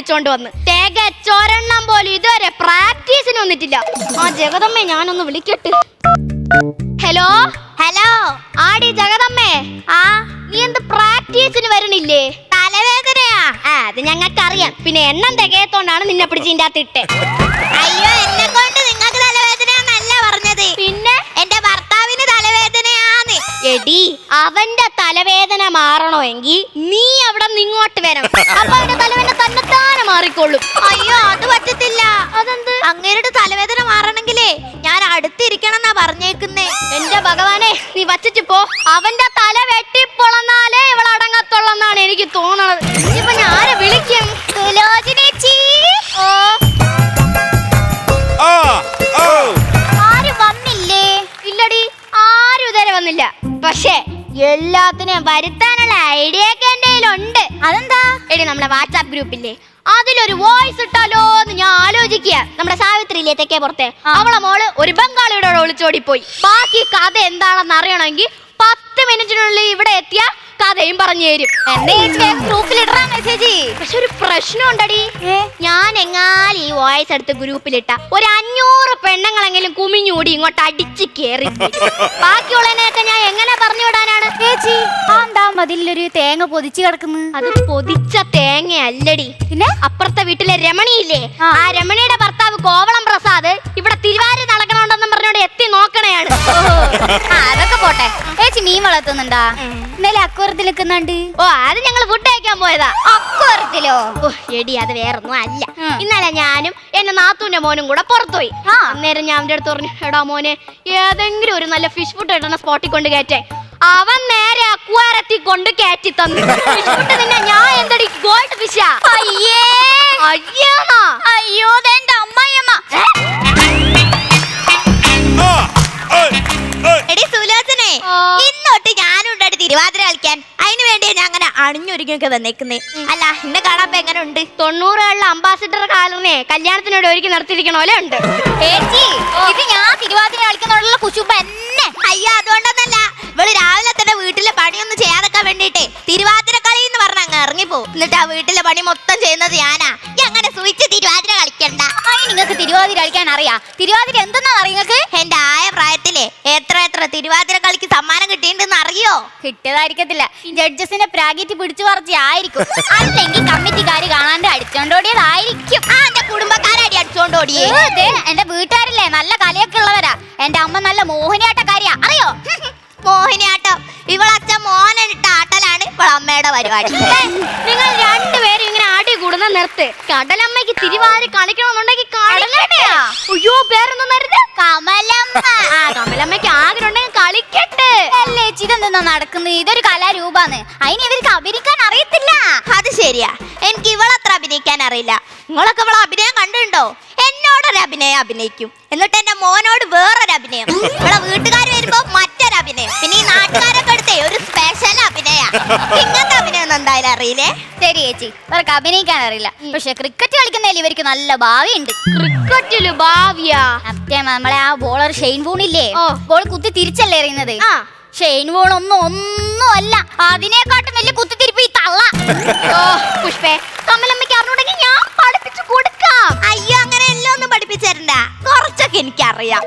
വെച്ചോണ്ട് വന്ന് തികച്ചൊരെണ്ണം പോലും ഇതുവരെ പ്രാക്ടീസിന് വന്നിട്ടില്ല. ആ ജഗദമ്മേ ഞാനൊന്ന് വിളിക്കട്ടെ. ഹലോ ഹലോ, ആടി ജഗദമ്മേ. ആ നീ എന്ത് പ്രാക്ടീസിന് വരണില്ലേ? തലവേദനയാ. അത് ഞങ്ങൾക്കറിയാം. പിന്നെ എണ്ണം തികയത്തോണ്ടാണ് നിന്നെ പിടിച്ച് ഇതിന്റെ അകത്ത് ഇട്ടെ. അയ്യോ, എന്നെ കൊണ്ട് നിങ്ങൾക്ക് തലവേദനയാന്നല്ല പറഞ്ഞത്. പിന്നെ എന്റെ ഭർത്താവിന് തലവേദനയാന്ന്. എടി, അവന്റെ തലവേദന മാറണമെങ്കിൽ നീ അവിടെ നിങ്ങോട്ട് വരണം. അപ്പൊ അവന്റെ തലവേദന തന്നെത്താനെ മാറിക്കൊള്ളും. അയ്യോ, അത് പറ്റത്തില്ല. അതെന്ത്? അങ്ങേരുടെ തലവേദന മാറണമെങ്കിലേ ഞാൻ അടുത്തിരിക്കണം എന്നാ പറഞ്ഞേക്കുന്നേ. എന്റെ ഭഗവാനെ, നീ വച്ചിട്ട് പോ. അവന്റെ തല വെട്ടിപ്പൊളന്നാലേ ഇവളടങ്ങത്തുള്ളെന്നാണ് എനിക്ക് തോന്നണത്. ഇപ്പൊ ഞാൻ ആരെ വിളിക്കും? സുലോചനേച്ചി. ഓ, ആരും വന്നില്ലേ? ഇല്ലടി, ആരും ഇതുവരെ വന്നില്ല. പക്ഷേ എല്ലാത്തിനും വരുത്താനുള്ള ഐഡിയ ഒക്കെ എന്റെ കയ്യിലുണ്ട്. അതെന്താ? എടി, നമ്മുടെ വാട്സാപ്പ് ഗ്രൂപ്പില്ലേ, അതിലൊരു വോയിസ് ഇട്ടാലോ എന്ന് ഞാൻ ആലോചിക്കുക. നമ്മുടെ സാവിത്രിയിലെ തെക്കേ പുറത്തെ അവളെ മോള് ഒരു ബംഗാളിയുടെ ഒളിച്ചോടിപ്പോയി. ബാക്കി കഥ എന്താണെന്ന് അറിയണമെങ്കിൽ 10 മിനിറ്റിനുള്ളിൽ ഇവിടെ എത്തിയ കഥയും പറഞ്ഞു തരും. ഗ്രൂപ്പിലിടാ മെസ്സേജ്. പക്ഷെ ഒരു പ്രശ്നം ഉണ്ടടി. ഞാൻ എങ്ങാലും ഈ വോയിസ് എടുത്ത് ഗ്രൂപ്പിലിട്ട ഒരു 500 പെണ്ണുങ്ങളെങ്കിലും കുമിഞ്ഞൂടി ഇങ്ങോട്ട് അടിച്ച് കേറി. ബാക്കിയുള്ളതിനെയൊക്കെ ഞാൻ എങ്ങനെ പറഞ്ഞു വിടാനാണ്? ചേച്ചി, എന്താ മതിലൊരു തേങ്ങ പൊതിച്ചു കിടക്കുന്നു? അത് പൊതിച്ച തേങ്ങയല്ലടി. പിന്നെ അപ്പുറത്തെ വീട്ടിലെ രമണിയില്ലേ, ആ രമണിയുടെ ഭർത്താവ് കോവളം പ്രസാദ് ഇവിടെ തിരുവാരി നടക്കണുണ്ടെന്നും പറഞ്ഞോണ്ട് എത്തി നോക്കണയാണ്. അതൊക്കെ പോട്ടെ. ചേച്ചി മീൻ വളർത്തുന്നുണ്ടാ? ഇന്നലെ അക്വറത്തിൽ നിൽക്കുന്നുണ്ട്. ഓ, അത് ഞങ്ങൾ ഫുഡ് കഴിക്കാൻ പോയതാ. അക്വറത്തിലോ? ഓ എടി, അത് വേറൊന്നും അല്ല. ഇന്നലെ ഞാനും എന്റെ നാത്തൂന്റെ മോനും കൂടെ പുറത്തുപോയി. അന്നേരം ഞാൻ അവന്റെ അടുത്ത് പറഞ്ഞു, എടാ മോനെ, ഏതെങ്കിലും ഒരു നല്ല ഫിഷ് ഫുഡ് ഇടുന്ന സ്പോട്ടിൽ കൊണ്ട് കയറ്റേ. അവൻ നേരെ അക്വാരത്തിൽ കൊണ്ട് കയറ്റി തന്നു. ഫിഷ് ഫുഡ് നിന്നെ ഞാൻ എന്തടി ഗോൾഡ് ഫിഷാ? അയ്യേ, അയ്യാണോ? അയ്യോ, എന്റെ അമ്മായിയമ്മ. എടി സുലോചനെ, ഇന്നോട്ട് ഞാനുണ്ടടി തിരുവാതിര കളിക്കാൻ. അതിന് വേണ്ടിയാ ഞാൻ അങ്ങനെ അണിഞ്ഞൊരുങ്ങിയൊക്കെ വന്നേക്കുന്നേ. അല്ല, ഇന്നെ കാണാൻ എങ്ങനെ ഉണ്ട്? 90കളിലെ അംബാസിഡർ കാലറിനെ കല്യാണത്തിനോട് ഒരുക്കി നടത്തിയിരിക്കണ പോലെ ഉണ്ട്. ചേച്ചി, ഇത് ഞാൻ തിരുവാതിര കളിക്കുന്നോടുള്ള കുശുമ്പ എന്നെ. അയ്യോ, അതുകൊണ്ടൊന്നല്ല. ഇവള് രാവിലെ തന്നെ വീട്ടിലെ പണിയൊന്നും ചെയ്യാതെക്കാൻ വേണ്ടിട്ടേ തിരുവാതിര കളി എന്ന് പറഞ്ഞ അങ്ങ് ഇറങ്ങിപ്പോ. എന്നിട്ട് ആ വീട്ടിലെ പണി മൊത്തം ചെയ്യുന്നത് ഞാനാ. അങ്ങനെ സൂചിച്ച് തിരുവാതിര കളിക്കണ്ട. നിങ്ങൾക്ക് തിരുവാതിര കളിക്കാൻ അറിയാ? തിരുവാതിര എന്തെന്നാ നിങ്ങൾക്ക്? എന്റെ ആയ പ്രായത്തിലെ എത്ര തിരുവാതിര കളിക്ക് സമ്മാനം കിട്ടിയിട്ടുണ്ടെന്ന് അറിയോ? കിട്ടിയതായിരിക്കത്തില്ല. ജഡ്ജസിനെ പ്രാഗിറ്റ് പിടിച്ചു പറിച്ച് ആയിരിക്കും. അല്ലെങ്കിൽ കമ്മിറ്റിക്കാര് കാണാണ്ട് അടിച്ചോണ്ടോടിയതായിരിക്കും. ആ, എന്റെ കുടുംബക്കാരടി അടിച്ചോണ്ടോടിയേ. എന്റെ വീട്ടുകാരില്ലേ നല്ല കലയൊക്കെ ഉള്ളവരാ. എന്റെ അമ്മ നല്ല മോഹിനിയാട്ടക്കാരിയാ, അറിയോ? മോഹിനിയാട്ടം. ഇവളച്ഛൻ മോഹനിട്ട ആട്ടലാണ് ഇവളമ്മയുടെ പരിപാടി. നിങ്ങൾ രണ്ടുപേരും ഇങ്ങനെ ആടി കൂടുന്ന നിർത്ത്. കടലമ്മയ്ക്ക് തിരുവാതിര കളിക്കണമെന്നുണ്ടെങ്കിൽ കടലമ്മയാ. അയ്യോ, പേരൊന്നും കമലമ്മ. ആ, കമലമ്മയ്ക്ക് ആഗ്രഹം ഉണ്ടെങ്കിൽ കളിക്കട്ടെ. അല്ലേ, ഇതെന്താ നടക്കുന്നത്? ഇതൊരു കലാരൂപാണ്. അതിന് ഇവർക്ക് അഭിനയിക്കാൻ അറിയത്തില്ല. അത് ശരിയാ, എനിക്ക് ഇവളത്ര അഭിനയിക്കാൻ അറിയില്ല. നിങ്ങളൊക്കെ ഇവളെ അഭിനയം കണ്ടുണ്ടോ? എന്നോടൊരു അഭിനയം അഭിനയിക്കും, എന്നിട്ട് എന്റെ മോനോട് വേറൊരു അഭിനയം, ഇവിടെ വീട്ടുകാർ വരുമ്പോ മറ്റൊരു അഭിനയം, പിന്നെ ഈ നാട്ടുകാരൊക്കെ എടുത്തേ ഒരു സ്പെഷ്യൽ അഭിനയ. ഇങ്ങനത്തെ അഭിനയം ഒന്നും എന്തായാലും അറിയില്ലേ? ശരി ചേച്ചി, അവർക്ക് അഭിനയിക്കാൻ അറിയില്ല. പക്ഷെ ക്രിക്കറ്റ് കളിക്കുന്നതിൽ ഇവർക്ക് നല്ല ഭാവിയുണ്ട്. ക്രിക്കറ്റില് ഭാവിയാ? നമ്മളെ ആ ബോളർ ഷെയ്ൻ വൂണില്ലേ, ബോൾ കുത്തി തിരിച്ചല്ലേ എറിയുന്നത്. ഷെയ്ൻ വൂൺ ഒന്നും അല്ല, അതിനെക്കാട്ടും വലിയ കുത്തിത്തിരിപ്പ് ഈ തള്ള. പുഷ്പേ, കമലമ്മയ്ക്ക് അറിഞ്ഞുണ്ടെങ്കിൽ ഞാൻ പഠിപ്പിച്ചു കൊടുക്കാം. അയ്യോ, അങ്ങനെ എല്ലാം ഒന്നും പഠിപ്പിച്ചു തരണ്ട. കുറച്ചൊക്കെ എനിക്കറിയാം.